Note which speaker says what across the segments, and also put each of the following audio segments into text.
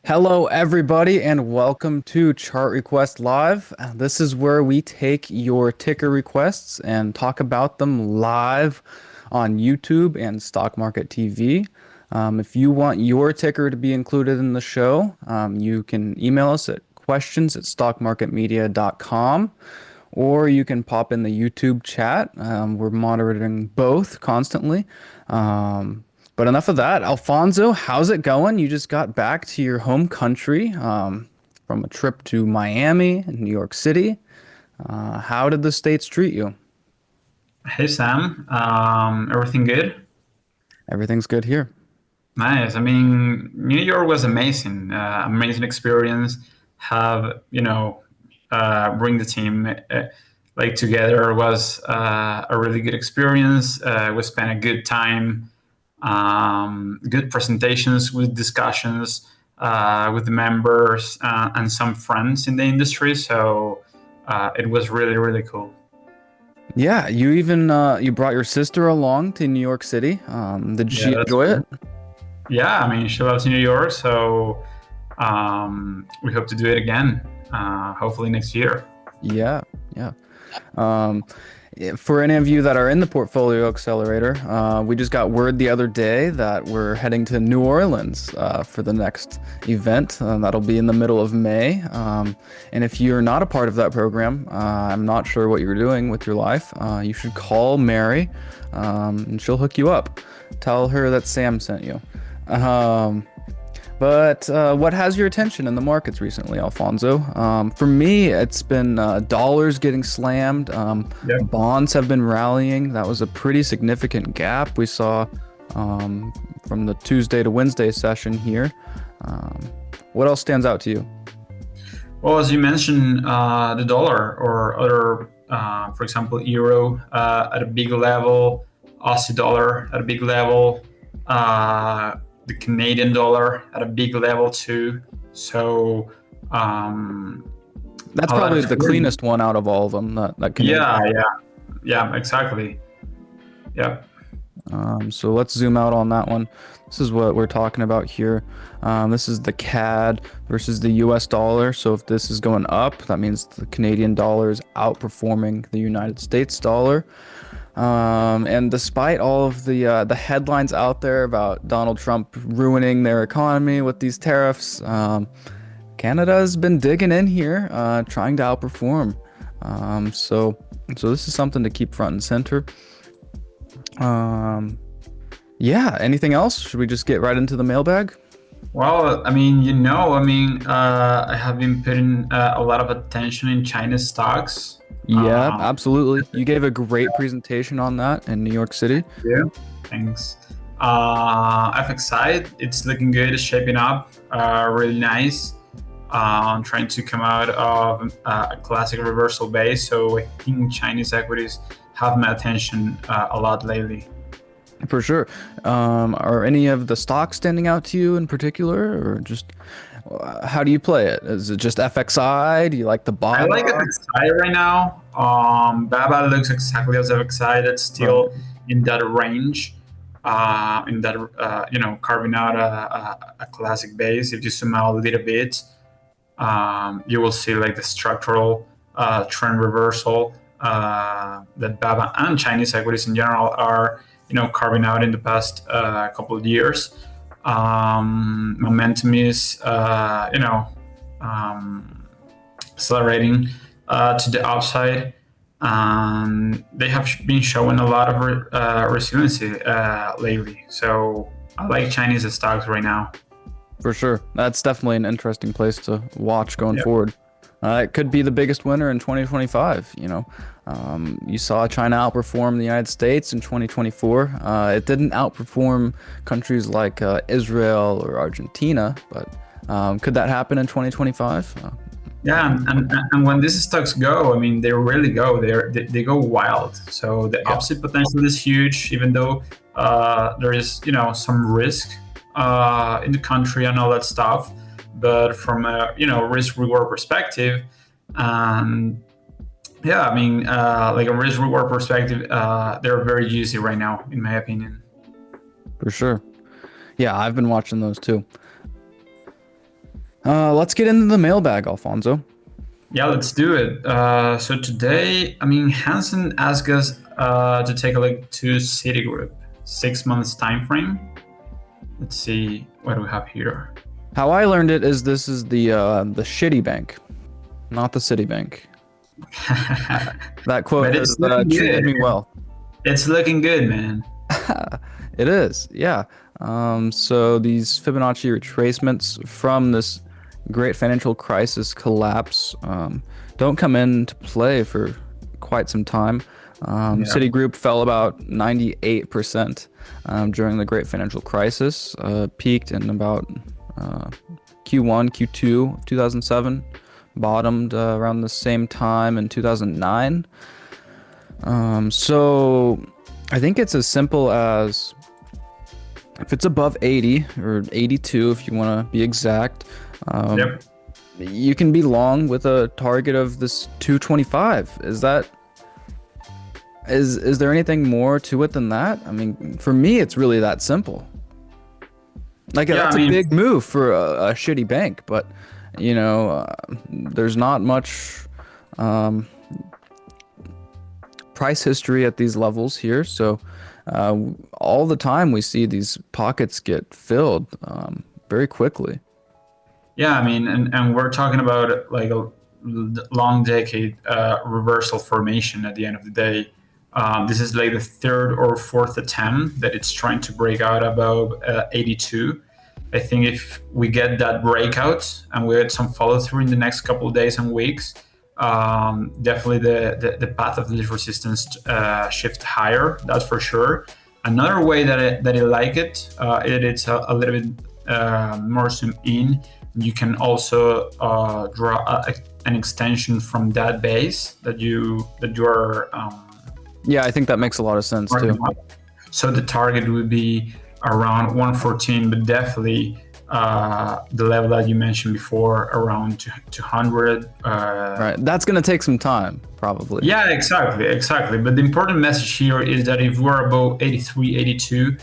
Speaker 1: Hello, everybody, and welcome to Chart Request Live. This is where we take your ticker requests and talk about them live on YouTube and Stock Market TV. If you want your ticker to be included in the show, you can email us at questions@stockmarketmedia.com, or you can pop in the YouTube chat. We're monitoring both constantly. But enough of that. Alfonso, how's it going? You just got back to your home country from a trip to Miami and New York City. How did the States treat you?
Speaker 2: Hey Sam, everything good?
Speaker 1: Everything's good here.
Speaker 2: Nice. I mean, New York was amazing. Amazing experience. Have bring the team like together was a really good experience. We spent a good time. Good presentations with discussions with the members and some friends in the industry. So it was really cool.
Speaker 1: Yeah, you even you brought your sister along to New York City. Did
Speaker 2: Yeah,
Speaker 1: she
Speaker 2: that's
Speaker 1: enjoy it?
Speaker 2: cool. Yeah, I mean, she loves New York, so we hope to do it again, hopefully next year.
Speaker 1: Yeah, yeah. Um, for any of you that are in the Portfolio Accelerator, we just got word the other day that we're heading to New Orleans for the next event. That'll be in the middle of May. And if you're not a part of that program, I'm not sure what you're doing with your life. You should call Mary, and she'll hook you up. Tell her that Sam sent you. Um, but what has your attention in the markets recently, Alfonso? For me, it's been dollars getting slammed.
Speaker 2: Yep.
Speaker 1: Bonds have been rallying. That was a pretty significant gap we saw from the Tuesday to Wednesday session here. Um, what else stands out to you?
Speaker 2: Well, as you mentioned, the dollar or other, for example, euro at a big level, Aussie dollar at a big level, the Canadian dollar at a big level too. So um,
Speaker 1: That's
Speaker 2: a lot
Speaker 1: probably
Speaker 2: of
Speaker 1: the cleanest one out of all of them, that Canadian.
Speaker 2: yeah, exactly. Yeah.
Speaker 1: So let's zoom out on that one. This is what we're talking about here. This is the CAD versus the US dollar. So if this is going up, that means the Canadian dollar is outperforming the United States dollar. And despite all of the headlines out there about Donald Trump ruining their economy with these tariffs, Canada's been digging in here, trying to outperform. So this is something to keep front and center. Um, yeah, anything else? Should we just get right into the mailbag?
Speaker 2: Well, I have been putting a lot of attention in China's stocks.
Speaker 1: Yeah,
Speaker 2: Um,
Speaker 1: absolutely. You gave a great presentation on that in New York City.
Speaker 2: yeah, thanks. FXI, it's looking good. It's shaping up. Really nice. I'm trying to come out of a classic reversal base. So I think Chinese equities have my attention a lot lately.
Speaker 1: For sure. Are any of the stocks standing out to you in particular, or just how do you play it? Is it just FXI? Do you like the
Speaker 2: I like
Speaker 1: BABA?
Speaker 2: FXI right now. Baba looks exactly as FXI. That's
Speaker 1: Right.
Speaker 2: still in that range. In that carving out a classic base. If you zoom out a little bit, you will see like the structural trend reversal that Baba and Chinese equities in general are carving out in the past couple of years. Momentum is accelerating to the upside. They have been showing a lot of resiliency lately. So I like Chinese stocks right now.
Speaker 1: For sure. That's definitely an interesting place to watch going
Speaker 2: Yeah.
Speaker 1: forward. It could be the biggest winner in 2025. You saw China outperform the United States in 2024. It didn't outperform countries like Israel or Argentina, but could that happen in 2025?
Speaker 2: Yeah, and when these stocks go, I mean, they really go. They go wild. So the
Speaker 1: Yeah.
Speaker 2: upside potential is huge, even though there is some risk in the country and all that stuff. But from a risk reward perspective, um, yeah, I mean, like a risk reward perspective, they're very juicy right now, in my opinion.
Speaker 1: For sure. Yeah, I've been watching those too. Let's get into the mailbag, Alfonso.
Speaker 2: Yeah, let's do it. So today, I mean, Hansen asked us to take a look to Citigroup, 6 months time frame. Let's see what do we have here.
Speaker 1: How I learned it is this is the shitty bank, not the Citibank. That quote
Speaker 2: But
Speaker 1: has
Speaker 2: it's looking
Speaker 1: treated
Speaker 2: good.
Speaker 1: me well.
Speaker 2: It's looking good, man.
Speaker 1: It is, yeah. So these Fibonacci retracements from this great financial crisis collapse don't come into play for quite some time.
Speaker 2: Yeah.
Speaker 1: Citigroup fell about 98% during the great financial crisis, peaked in about Q1, Q2 of 2007, bottomed around the same time in 2009. So I think it's as simple as if it's above 80 or 82, if you want to be exact,
Speaker 2: Yep.
Speaker 1: you can be long with a target of this 225. Is there anything more to it than that? I mean, for me, it's really that simple. Like
Speaker 2: Yeah,
Speaker 1: that's
Speaker 2: I
Speaker 1: a
Speaker 2: mean,
Speaker 1: big move for a shitty bank, but there's not much price history at these levels here, so all the time we see these pockets get filled very quickly.
Speaker 2: yeah, I mean, and we're talking about like a long decade reversal formation at the end of the day. This is like the third or fourth attempt that it's trying to break out above 82. I think if we get that breakout and we get some follow through in the next couple of days and weeks, definitely the path of this resistance shift higher. That's for sure. Another way that I like it, it's a little bit more zoom in. You can also draw an extension from that base that you are.
Speaker 1: Yeah, I think that makes a lot of sense too.
Speaker 2: So the target would be around 114, but definitely the level that you mentioned before, around 200.
Speaker 1: Right, that's gonna take some time, probably.
Speaker 2: Yeah, exactly. But the important message here is that if we're above 83, 82,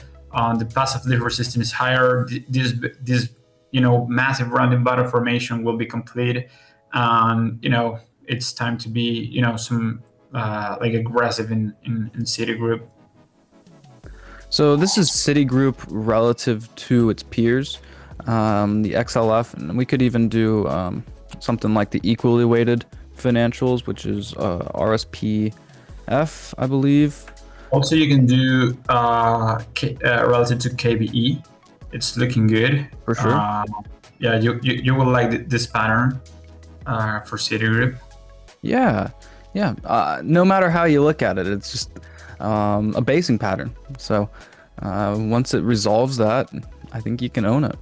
Speaker 2: the path of the resistance is higher. This massive rounding bottom formation will be complete, and it's time to be some like aggressive in Citigroup.
Speaker 1: So this is Citigroup relative to its peers, the XLF, and we could even do something like the equally weighted financials, which is RSPF, I believe.
Speaker 2: Also, you can do relative to KBE. It's looking good.
Speaker 1: For sure.
Speaker 2: Yeah, you will like this pattern for Citigroup.
Speaker 1: Yeah. No matter how you look at it, it's just a basing pattern. So once it resolves that, I think you can own it.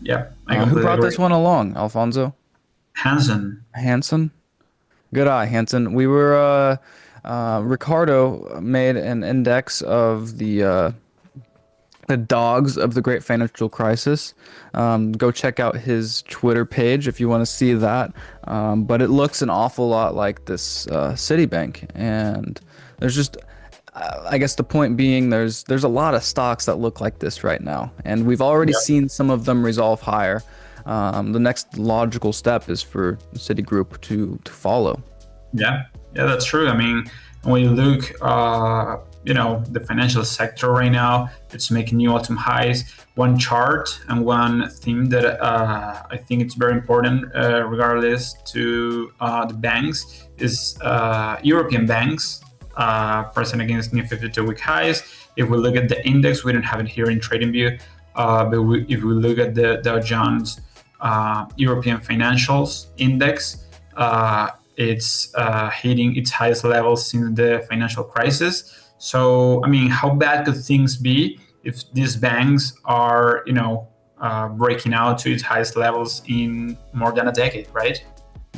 Speaker 2: Yeah.
Speaker 1: Who brought this one along, Alfonso?
Speaker 2: Hansen.
Speaker 1: Good eye, Hansen. We were Ricardo made an index of the dogs of the Great Financial Crisis. Go check out his Twitter page if you want to see that. But it looks an awful lot like this Citibank, and there's just, I guess the point being, there's a lot of stocks that look like this right now, and we've already seen some of them resolve higher. The next logical step is for Citigroup to follow.
Speaker 2: Yeah, that's true. I mean, when you look, the financial sector right now, it's making new all-time highs. One chart and one theme that I think it's very important, regardless to the banks, is European banks pricing against new 52-week highs. If we look at the index, we don't have it here in TradingView, but if we look at the Dow Jones European Financials Index, it's hitting its highest levels since the financial crisis. So, I mean, how bad could things be if these banks are, breaking out to its highest levels in more than a decade, right?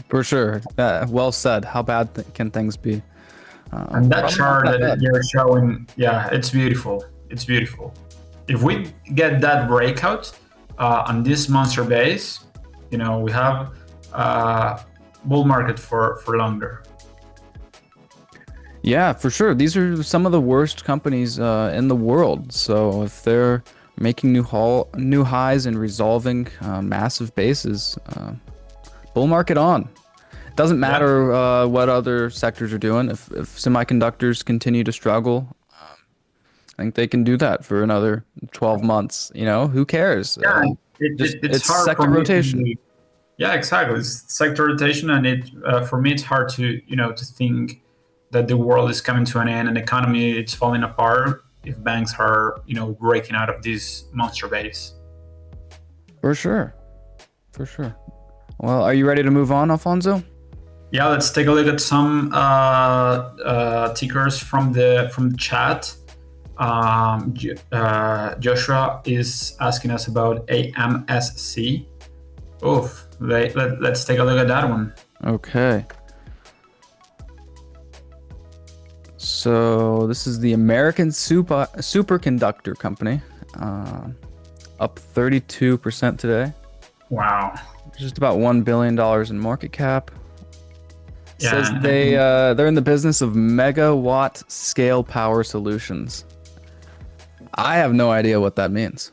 Speaker 1: For sure. Well said. How bad can things be?
Speaker 2: And that chart that you're showing, yeah, it's beautiful. It's beautiful. If we get that breakout on this monster base, we have bull market for longer.
Speaker 1: Yeah, for sure. These are some of the worst companies in the world. So if they're making new highs and resolving massive bases. Bull market on. Doesn't
Speaker 2: Yeah.
Speaker 1: matter what other sectors are doing. If semiconductors continue to struggle, I think they can do that for another 12 months. You know, who cares?
Speaker 2: Yeah, it's
Speaker 1: It's
Speaker 2: hard for
Speaker 1: sector
Speaker 2: me
Speaker 1: rotation.
Speaker 2: to. Yeah, exactly. It's sector rotation, and for me it's hard to to think that the world is coming to an end and the economy it's falling apart if banks are breaking out of this monster base.
Speaker 1: For sure. For sure. Well, are you ready to move on, Alfonso?
Speaker 2: Yeah, let's take a look at some tickers from the chat. Joshua is asking us about AMSC. Oof, let's take a look at that one.
Speaker 1: Okay. So this is the American Superconductor Company, up 32% today.
Speaker 2: Wow.
Speaker 1: Just about $1 billion in market cap.
Speaker 2: Yeah,
Speaker 1: Says they're in the business of megawatt scale power solutions. I have no idea what that means.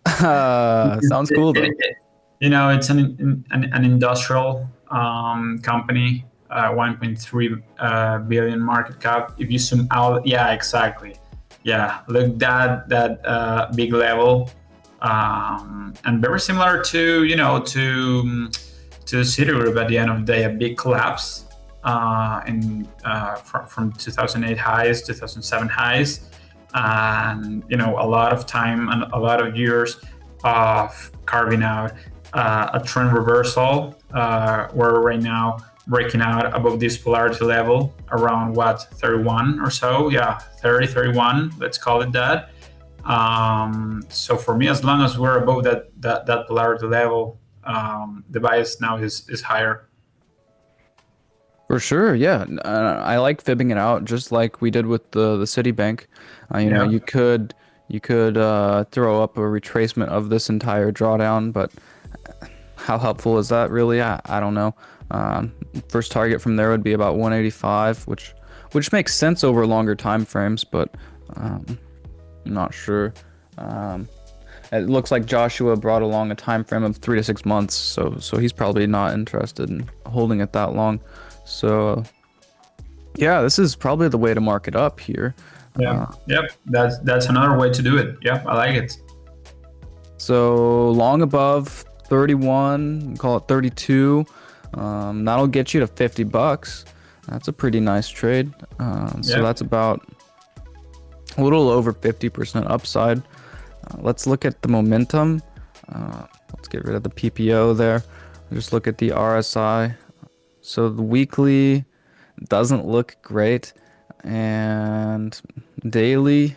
Speaker 1: Sounds cool though.
Speaker 2: It's an industrial company, 1.3 billion market cap. If you zoom out, yeah, exactly. Yeah, look that big level, and very similar to to Citigroup at the end of the day, a big collapse from 2008 highs, 2007 highs, and a lot of time and a lot of years of carving out a trend reversal. We're right now breaking out above this polarity level around 31 or so. Yeah, 30, 31. Let's call it that. So for me, as long as we're above that polarity level, the bias now is higher.
Speaker 1: For sure, yeah. I like fibbing it out, just like we did with the Citibank.
Speaker 2: Yeah.
Speaker 1: You could throw up a retracement of this entire drawdown, but how helpful is that really? I don't know. First target from there would be about 185, which makes sense over longer time frames, but I'm not sure. It looks like Joshua brought along a time frame of 3 to 6 months, so he's probably not interested in holding it that long. So yeah, this is probably the way to mark it up here.
Speaker 2: Yeah. Yep. That's another way to do it. Yep. I like it.
Speaker 1: So long above 31, call it 32. That'll get you to $50. That's a pretty nice trade. So that's about a little over 50% upside. Let's look at the momentum. Let's get rid of the PPO there. Just look at the RSI. So the weekly doesn't look great, and daily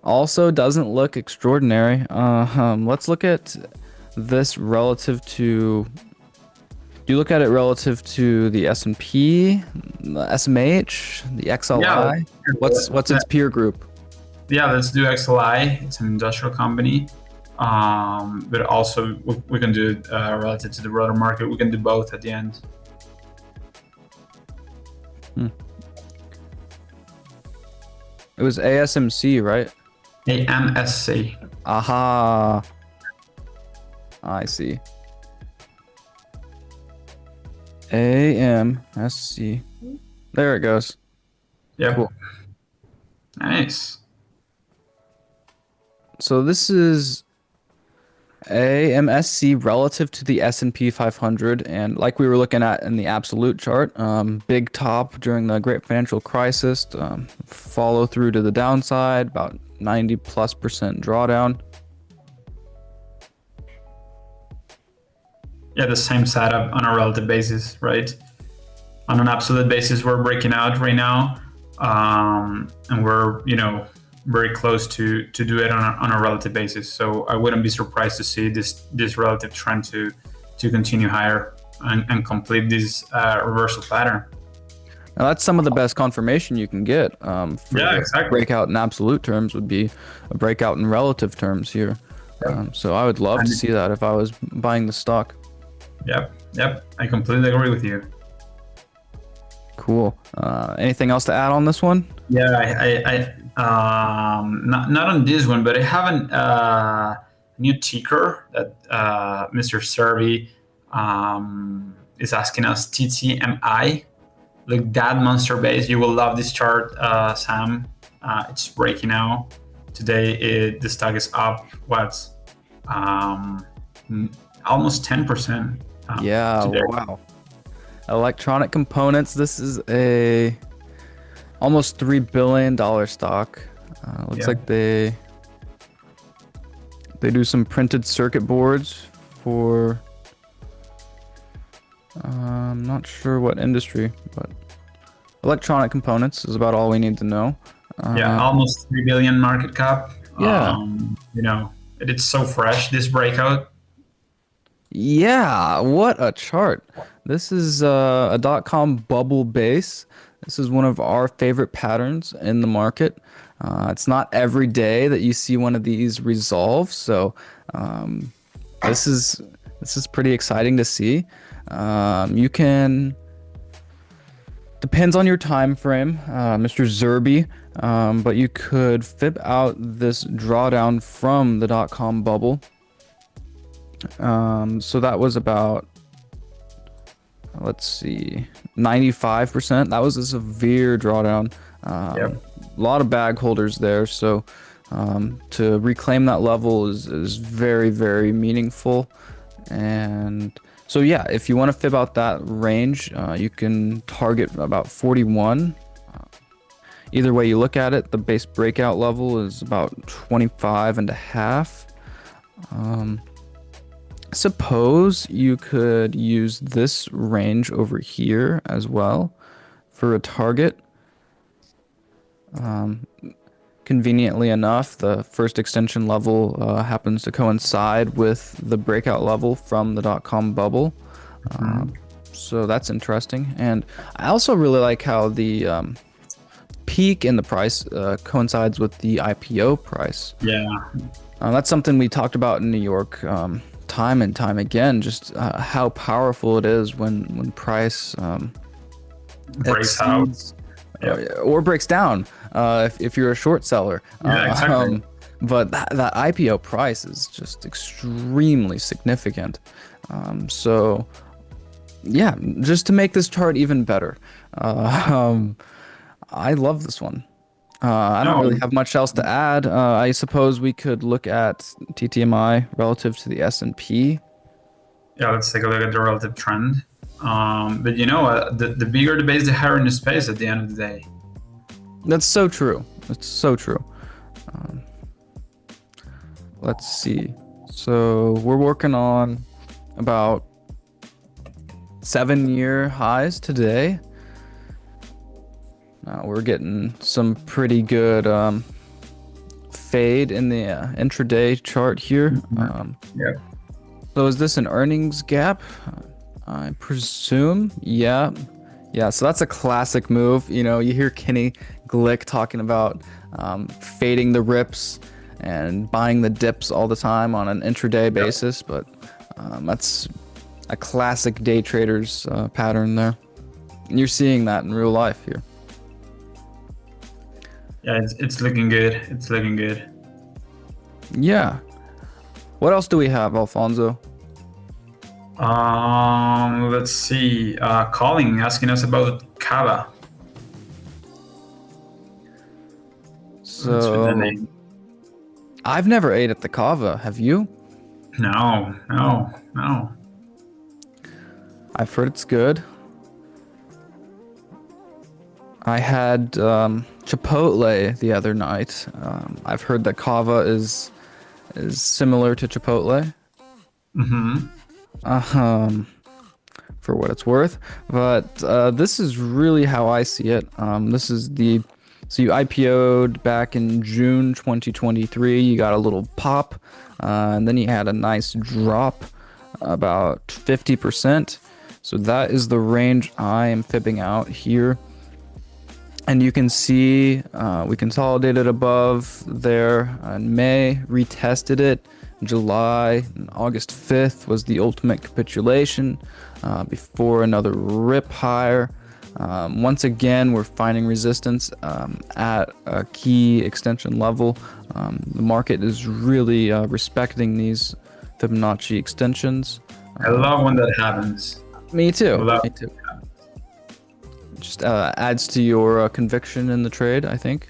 Speaker 1: also doesn't look extraordinary. Let's look at this relative to. Do you look at it relative to the S&P, the SMH, the XLI?
Speaker 2: Yeah,
Speaker 1: What's its peer group?
Speaker 2: Yeah, let's do XLI. It's an industrial company, but also we can do it relative to the broader market. We can do both at the end.
Speaker 1: It was ASMC, right?
Speaker 2: AMSC.
Speaker 1: Aha. I see. AMSC. There it goes.
Speaker 2: Yep.
Speaker 1: Cool.
Speaker 2: Nice.
Speaker 1: So this is AMSC relative to the S&P 500, and like we were looking at in the absolute chart, big top during the Great Financial Crisis, follow through to the downside, about 90+% drawdown.
Speaker 2: Yeah, the same setup on a relative basis, right? On an absolute basis, we're breaking out right now, and we're very close to do it on a relative basis. So I wouldn't be surprised to see this relative trend to continue higher and complete this reversal pattern.
Speaker 1: Now that's some of the best confirmation you can get.
Speaker 2: Exactly.
Speaker 1: Breakout in absolute terms would be a breakout in relative terms here. So I would love to see that if I was buying the stock.
Speaker 2: Yep. I completely agree with you.
Speaker 1: Cool. Anything else to add on this one?
Speaker 2: Yeah, I Not on this one, but I have new ticker that Mr. Servi is asking us, TTMI. Look, that monster base. You will love this chart, Sam. It's breaking out. Today, the stock is up, um, almost 10%
Speaker 1: Yeah,
Speaker 2: today.
Speaker 1: wow. Electronic components. This is a almost $3 billion stock. Looks like they do some printed circuit boards for I'm not sure what industry, but electronic components is about all we need to know.
Speaker 2: Almost 3 billion market cap.
Speaker 1: Yeah.
Speaker 2: It's so fresh, this breakout.
Speaker 1: Yeah, what a chart. This is a dot-com bubble base. This is one of our favorite patterns in the market. It's not every day that you see one of these resolve, so this is pretty exciting to see. You can depends on your time frame, Mr. Zerby, but you could fib out this drawdown from the dot-com bubble. So that was about, let's see, 95%. That was a severe drawdown. A lot of bag holders there. So to reclaim that level is very, very meaningful. And so yeah, if you want to fib out that range, you can target about 41. Either way you look at it, the base breakout level is about 25 and a half. Suppose you could use this range over here as well for a target. Conveniently enough, the first extension level happens to coincide with the breakout level from the dot-com bubble. So that's interesting. And I also really like how the peak in the price coincides with the IPO price.
Speaker 2: Yeah.
Speaker 1: That's something we talked about in New York time and time again, just how powerful it is when price
Speaker 2: breaks out.
Speaker 1: Or breaks down if you're a short seller.
Speaker 2: Yeah, exactly.
Speaker 1: But that IPO price is just extremely significant. So yeah, just to make this chart even better, I love this one. I don't really have much else to add. I suppose we could look at TTMI relative to the S&P.
Speaker 2: Yeah, let's take a look at the relative trend. But the bigger the base, the higher in the space at the end of the day.
Speaker 1: That's so true. It's so true. Let's see. So we're working on about 7-year highs today. We're getting some pretty good fade in the intraday chart here. So is this an earnings gap? I presume. Yeah. So that's a classic move. You hear Kenny Glick talking about fading the rips and buying the dips all the time on an intraday basis, but that's a classic day trader's pattern there. And you're seeing that in real life here.
Speaker 2: Yeah, it's looking good. It's looking good.
Speaker 1: Yeah. What else do we have, Alfonso?
Speaker 2: Let's see. Calling, asking us about Cava.
Speaker 1: So, I've never ate at the Cava. Have you?
Speaker 2: No.
Speaker 1: I've heard it's good. I had Chipotle the other night. I've heard that Cava is similar to Chipotle. For what it's worth, but this is really how I see it. This is so you IPO'd back in June 2023. You got a little pop, and then you had a nice drop, about 50%. So that is the range I am fibbing out here. And you can see we consolidated above there in May, retested it. July and August 5th was the ultimate capitulation before another rip higher. Once again, we're finding resistance at a key extension level. The market is really respecting these Fibonacci extensions.
Speaker 2: I love when that happens.
Speaker 1: Me too.
Speaker 2: Love.
Speaker 1: Me too. Just adds to your conviction in the trade, I think.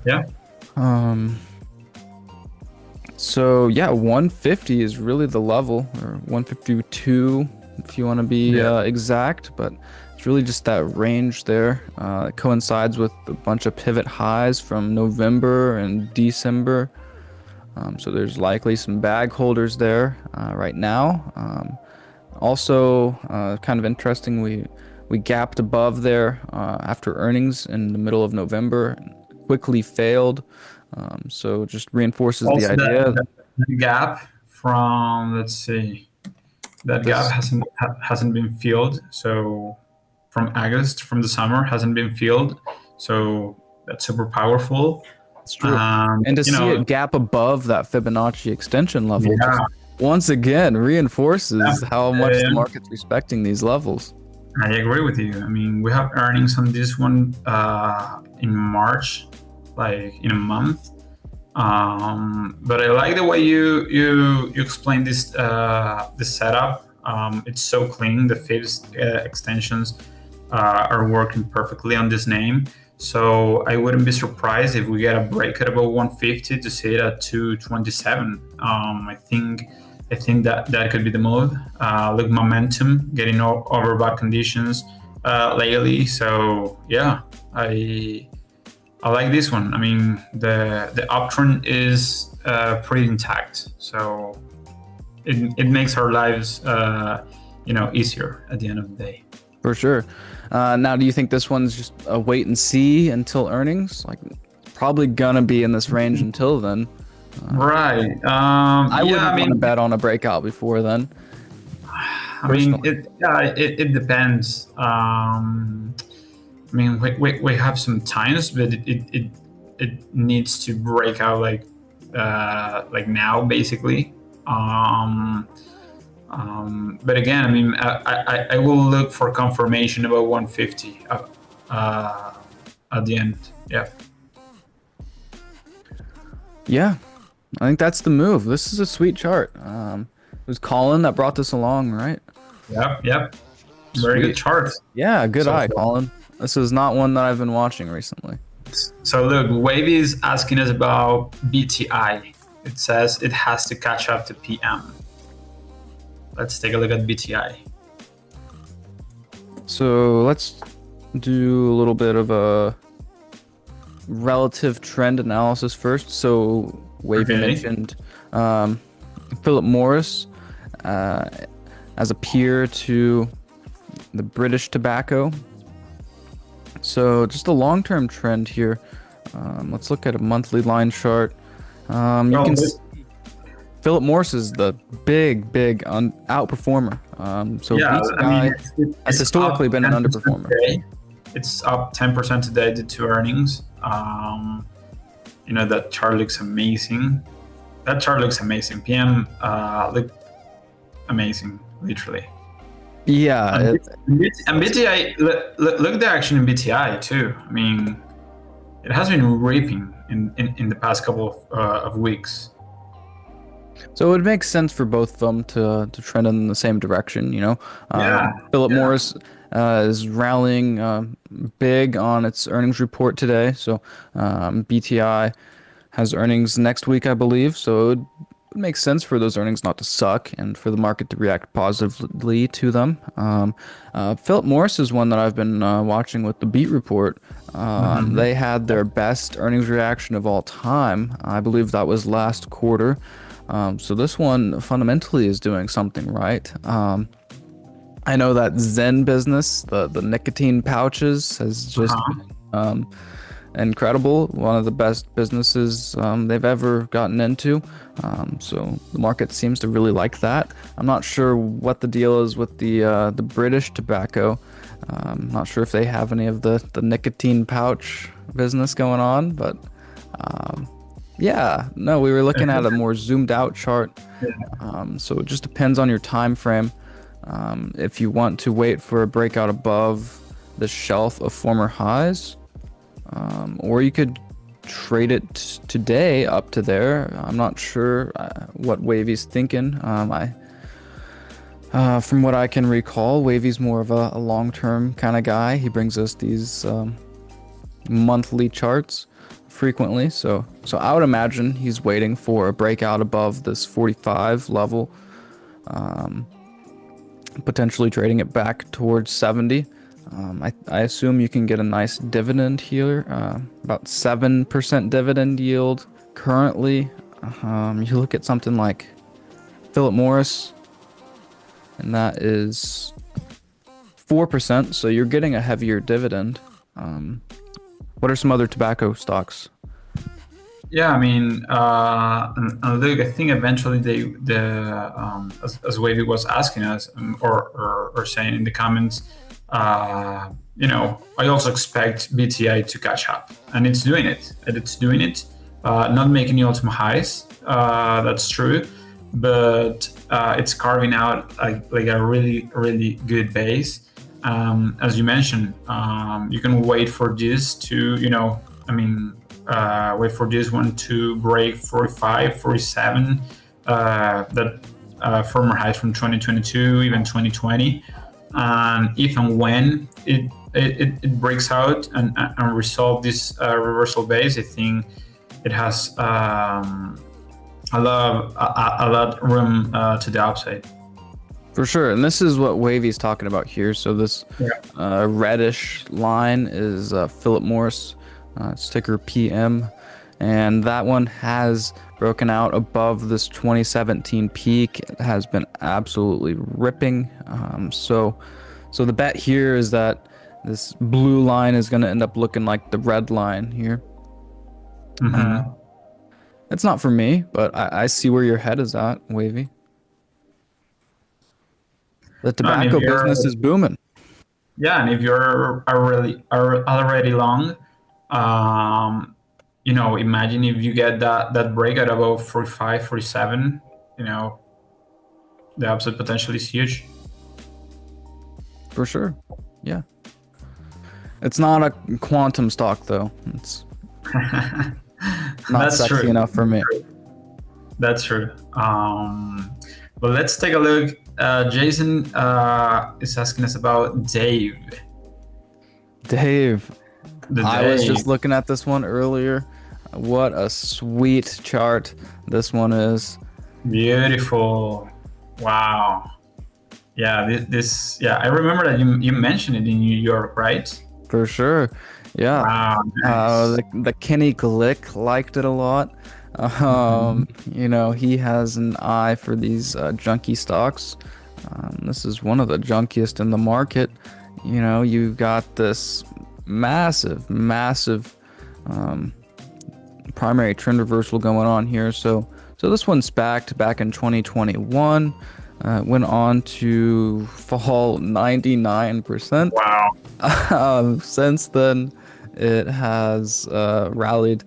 Speaker 2: Yeah.
Speaker 1: So yeah, 150 is really the level, or 152 if you want to be exact, but it's really just that range there. It coincides with a bunch of pivot highs from November and December. So there's likely some bag holders there right now. Also, kind of interesting, we gapped above there after earnings in the middle of November, quickly failed. So just reinforces
Speaker 2: Also,
Speaker 1: the idea.
Speaker 2: that gap from, let's see, that gap hasn't been filled. So from August, from the summer, hasn't been filled. So that's super powerful.
Speaker 1: It's true. And to see it gap above that Fibonacci extension level, just once again reinforces how much the market's respecting these levels.
Speaker 2: I agree with you. I mean, we have earnings on this one in March, like in a month. But I like the way you explain this this setup. It's so clean. The fibs extensions are working perfectly on this name. So I wouldn't be surprised if we get a break at about 150 to see it at 227. I think that could be the move. Look, momentum, getting over bad conditions lately. So yeah, I like this one. I mean, the uptrend is pretty intact. So it makes our lives easier at the end of the day.
Speaker 1: For sure. Now, do you think this one's just a wait and see until earnings? Like, probably gonna be in this range until then.
Speaker 2: Right.
Speaker 1: I wouldn't want to bet on a breakout before then.
Speaker 2: I mean, it depends. I mean, we have some times, but it needs to break out like now, basically. But again, I mean, I will look for confirmation about 150 at the end. Yeah.
Speaker 1: Yeah, I think that's the move. This is a sweet chart. It was Colin that brought this along, right?
Speaker 2: Yep. Very good chart.
Speaker 1: Yeah, good eye, Colin. This is not one that I've been watching recently.
Speaker 2: So look, Wavy is asking us about BTI. It says it has to catch up to PM. Let's take a look at BTI. So
Speaker 1: let's do a little bit of a relative trend analysis first. So Wavy mentioned Philip Morris as a peer to the British tobacco. So just a long-term trend here. Let's look at a monthly line chart. You can see Philip Morris is the big outperformer. So BTI has historically been an underperformer.
Speaker 2: Today. It's up 10% today due to earnings. That chart looks amazing. PM look amazing, literally.
Speaker 1: Yeah.
Speaker 2: And BTI, look at the action in BTI too. I mean, it has been ripping in the past couple of weeks.
Speaker 1: So it makes sense for both of them to trend in the same direction, Philip Morris is rallying big on its earnings report today. So BTI has earnings next week, I believe. So it would make sense for those earnings not to suck and for the market to react positively to them. Philip Morris is one that I've been watching with the Beat Report. They had their best earnings reaction of all time. I believe that was last quarter. So this one fundamentally is doing something right. I know that Zen business, the nicotine pouches, has just been incredible. One of the best businesses they've ever gotten into. So the market seems to really like that. I'm not sure what the deal is with the British tobacco. I'm not sure if they have any of the nicotine pouch business going on, but we were looking at a more zoomed out chart. So it just depends on your time frame. If you want to wait for a breakout above the shelf of former highs, or you could trade it today up to there. I'm not sure what Wavy's thinking. From what I can recall, Wavy's more of a long-term kind of guy. He brings us these monthly charts frequently, so I would imagine he's waiting for a breakout above this 45 level, potentially trading it back towards 70. I assume you can get a nice dividend here, about 7% dividend yield currently. You look at something like Philip Morris, and that is 4%, so you're getting a heavier dividend. What are some other tobacco stocks?
Speaker 2: Yeah, I mean, and look, I think eventually as Wavy was asking us, or saying in the comments, I also expect BTI to catch up, and it's doing it. Not making the ultimate highs, that's true, but it's carving out like a really, really good base. As you mentioned, you can wait for this to, wait for this one to break 45, 47, that former highs from 2022, even 2020. And if and when it breaks out and resolve this reversal base, I think it has a lot room to the upside.
Speaker 1: For sure, and this is what Wavy's talking about here. So this reddish line is Philip Morris, ticker PM, and that one has broken out above this 2017 peak. It has been absolutely ripping. So the bet here is that this blue line is going to end up looking like the red line here.
Speaker 2: Mm-hmm.
Speaker 1: It's not for me, but I see where your head is at, Wavy. The tobacco business is booming.
Speaker 2: Yeah, and if you're already long, imagine if you get that break at about 45, 47, the upside potential is huge.
Speaker 1: For sure. Yeah. It's not a quantum stock, though. It's not sexy enough for me.
Speaker 2: That's true. But let's take a look. Jason is asking us about Dave.
Speaker 1: I was just looking at this one earlier. What a sweet chart this one is.
Speaker 2: Beautiful. Wow. Yeah, this. Yeah, I remember that you mentioned it in New York, right?
Speaker 1: For sure. Yeah.
Speaker 2: Wow. Nice.
Speaker 1: The Kenny Glick liked it a lot. He has an eye for these junky stocks. This is one of the junkiest in the market. You've got this massive primary trend reversal going on here. So this one SPAC'd back in 2021, went on to fall 99%.
Speaker 2: Wow.
Speaker 1: Since then, it has rallied.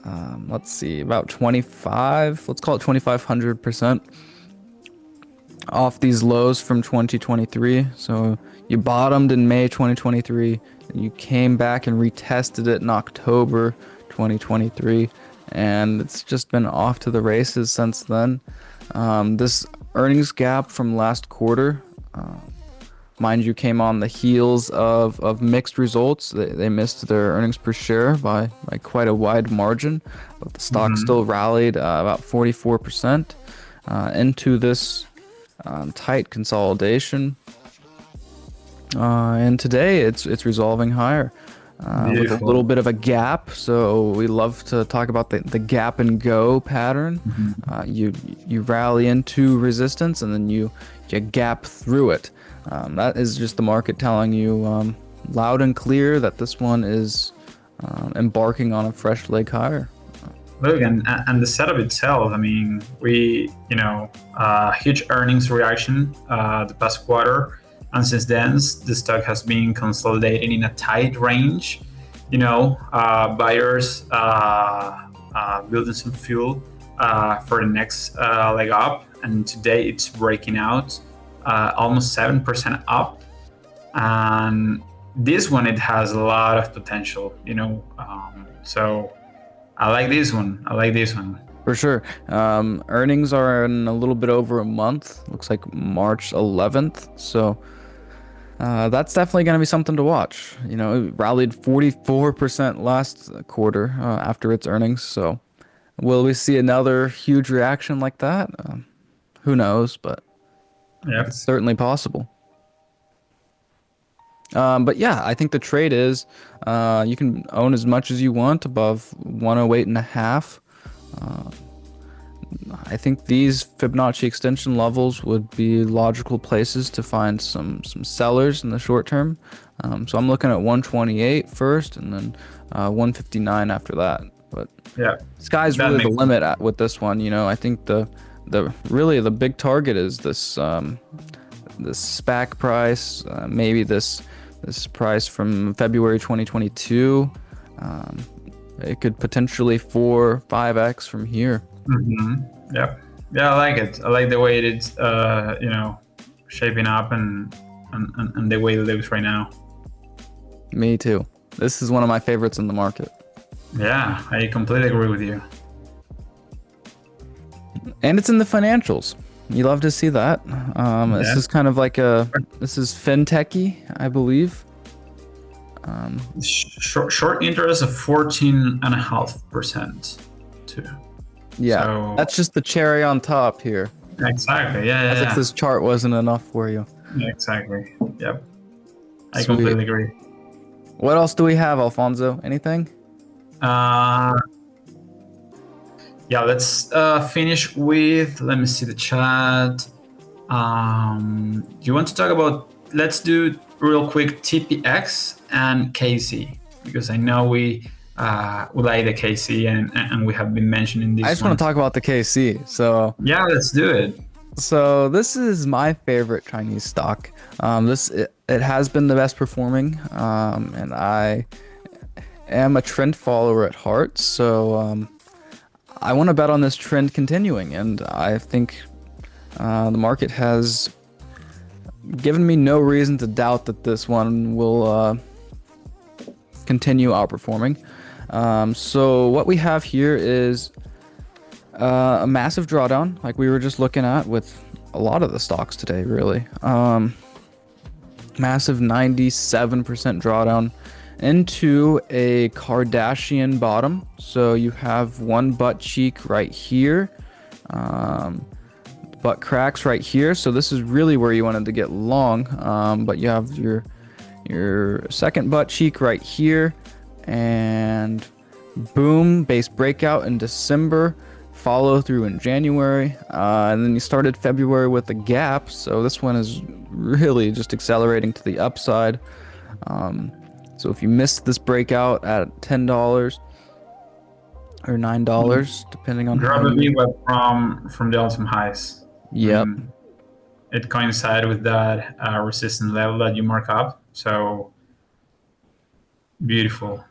Speaker 1: About 25, let's call it 2,500% off these lows from 2023. So you bottomed in May 2023, and you came back and retested it in October 2023, and it's just been off to the races since then. This earnings gap from last quarter, mind you, came on the heels of mixed results. They missed their earnings per share by quite a wide margin, but the stock still rallied about 44% into this tight consolidation. And today it's resolving higher with a little bit of a gap. So we love to talk about the gap and go pattern. You rally into resistance and then you gap through it. That is just the market telling you loud and clear that this one is embarking on a fresh leg higher.
Speaker 2: Look, and the setup itself, I mean, huge earnings reaction the past quarter, and since then the stock has been consolidating in a tight range. Buyers building some fuel for the next leg up, and today it's breaking out almost 7% up, and this one, it has a lot of potential, so I like this one. I like this one.
Speaker 1: For sure. Earnings are in a little bit over a month. Looks like March 11th. So that's definitely going to be something to watch. It rallied 44% last quarter after its earnings. So will we see another huge reaction like that? Who knows, but it's
Speaker 2: Yep.
Speaker 1: certainly possible. But yeah, I think the trade is you can own as much as you want above 108 and a half. I think these Fibonacci extension levels would be logical places to find some sellers in the short term. So I'm looking at 128 first and then 159 after that. But
Speaker 2: Yeah.
Speaker 1: sky's
Speaker 2: That
Speaker 1: really the
Speaker 2: makes
Speaker 1: limit with this one. I think the really the big target is this SPAC price, maybe this price from February 2022. It could potentially 4-5x from here.
Speaker 2: Yeah. Yeah, I like it. I like the way it's shaping up and the way it looks right now.
Speaker 1: Me too. This is one of my favorites in the market.
Speaker 2: Yeah, I completely agree with you.
Speaker 1: And it's in the financials. You love to see that. This is kind of like this is fintechy, I believe.
Speaker 2: Short interest of 14.5% too.
Speaker 1: Yeah,
Speaker 2: So,
Speaker 1: that's just the cherry on top here.
Speaker 2: exactly. Yeah,
Speaker 1: As if this chart wasn't enough for you.
Speaker 2: yeah, exactly. Yep. I
Speaker 1: Sweet.
Speaker 2: completely agree.
Speaker 1: What else do we have, Alfonso? Anything?
Speaker 2: Yeah, let's finish with, let me see the chat. Do you want to talk about, let's do real quick TPX and KC, because I know we like the KC and we have been mentioning this.
Speaker 1: I just want to talk about the KC. So
Speaker 2: yeah, let's do it.
Speaker 1: So this is my favorite Chinese stock. It has been the best performing, and I am a trend follower at heart. So I want to bet on this trend continuing, and I think the market has given me no reason to doubt that this one will continue outperforming. So what we have here is a massive drawdown, like we were just looking at with a lot of the stocks today, really. Massive 97% drawdown into a Kardashian bottom. So you have one butt cheek right here, butt cracks right here. So this is really where you wanted to get long, but you have your second butt cheek right here, and boom, base breakout in December, follow through in January, and then you started February with a gap. So this one is really just accelerating to the upside. So if you missed this breakout at $10 or $9, depending on how
Speaker 2: Probably
Speaker 1: you...
Speaker 2: from the all-time highs.
Speaker 1: Yep.
Speaker 2: It coincided with that resistance level that you mark up. So beautiful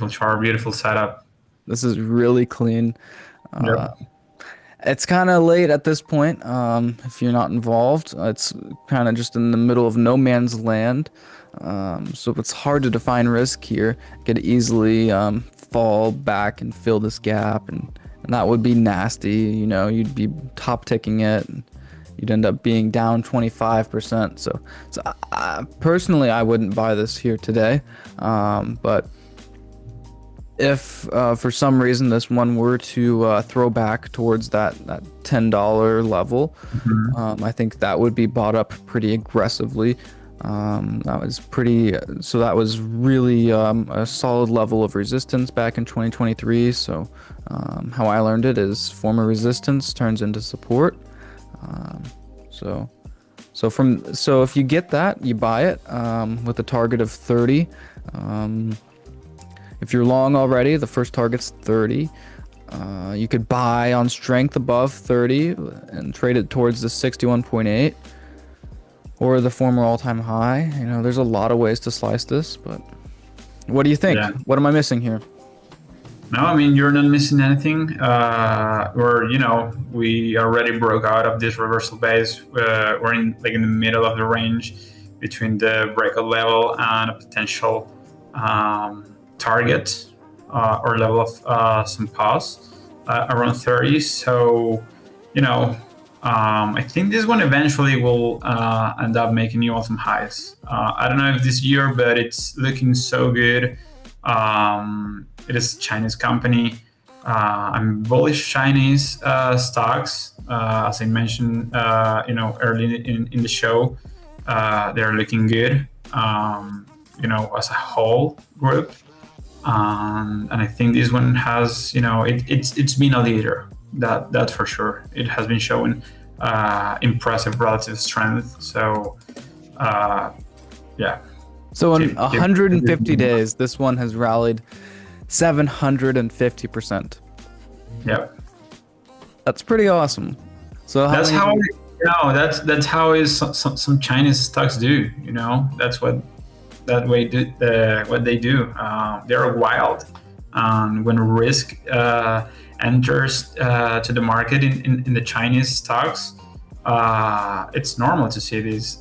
Speaker 2: chart, beautiful setup.
Speaker 1: This is really clean.
Speaker 2: Yep.
Speaker 1: It's kind of late at this point if you're not involved. It's kind of just in the middle of no man's land. So it's hard to define risk here. It could easily fall back and fill this gap, and that would be nasty. You'd be top ticking it, and you'd end up being down 25%. So personally, I wouldn't buy this here today. But if for some reason this one were to throw back towards that $10 level, I think that would be bought up pretty aggressively. That was really a solid level of resistance back in 2023. So how I learned it is former resistance turns into support. So if you get that, you buy it with a target of 30. If you're long already, the first target's 30. You could buy on strength above 30 and trade it towards the 61.8 or the former all-time high. There's a lot of ways to slice this, but what do you think?
Speaker 2: Yeah.
Speaker 1: What am I missing here?
Speaker 2: No, I mean, you're not missing anything. We already broke out of this reversal base. We're in the middle of the range. between the breakout level and a potential target or level of some pause around 30. So, you know, I think this one eventually will end up making new all-time highs. I don't know if this year, but it's looking so good. It is a Chinese company. I'm bullish Chinese stocks, as I mentioned, early in the show. They're looking good, as a whole group. And I think this one has, it's been a leader. That's for sure. It has been showing impressive relative strength. So, yeah.
Speaker 1: So in 150 days, this one has rallied 750%.
Speaker 2: Yep.
Speaker 1: That's pretty awesome. So
Speaker 2: that's how is some Chinese stocks do. That's what they do. They're wild, and when risk enters to the market in the Chinese stocks, it's normal to see these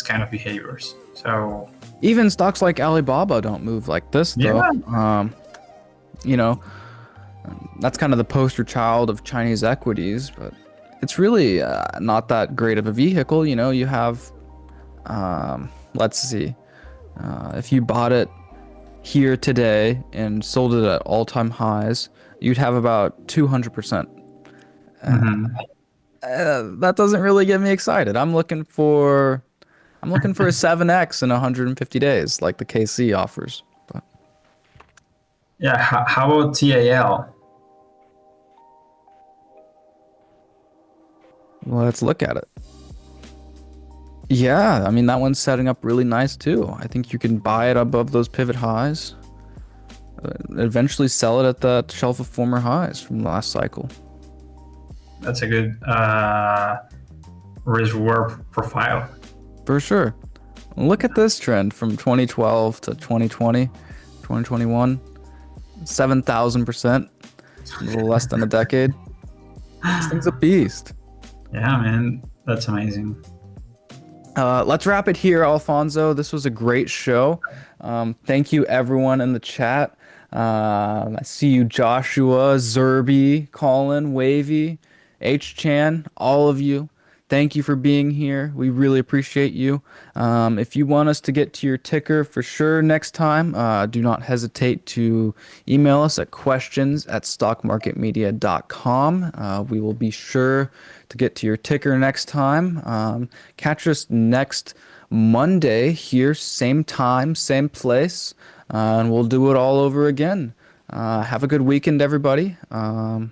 Speaker 2: kind of behaviors. So
Speaker 1: even stocks like Alibaba don't move like this, though.
Speaker 2: Yeah.
Speaker 1: That's kind of the poster child of Chinese equities, but it's really not that great of a vehicle. You have, let's see, if you bought it here today and sold it at all-time highs, you'd have about 200%. That doesn't really get me excited. I'm looking for a 7x in 150 days, like the KC offers. But
Speaker 2: yeah, how about TAL?
Speaker 1: let's look at it. Yeah, I mean, that one's setting up really nice too. I think you can buy it above those pivot highs, eventually sell it at that shelf of former highs from the last cycle.
Speaker 2: That's a good risk-reward profile.
Speaker 1: For sure. Look at this trend from 2012 to 2020, 2021, 7,000%, a little less than a decade. This thing's a beast.
Speaker 2: Yeah, man, that's amazing.
Speaker 1: Let's wrap it here, Alfonso. This was a great show. Thank you, everyone in the chat. I see you, Joshua, Zerby, Colin, Wavy, H-Chan, all of you. Thank you for being here. We really appreciate you. If you want us to get to your ticker for sure next time, do not hesitate to email us at questions@stockmarketmedia.com. We will be sure to get to your ticker next time. Catch us next Monday here, same time, same place, and we'll do it all over again. Have a good weekend, everybody. And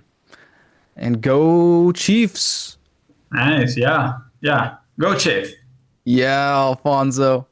Speaker 1: go Chiefs!
Speaker 2: Nice. Yeah. Go Chief.
Speaker 1: Yeah, Alfonso.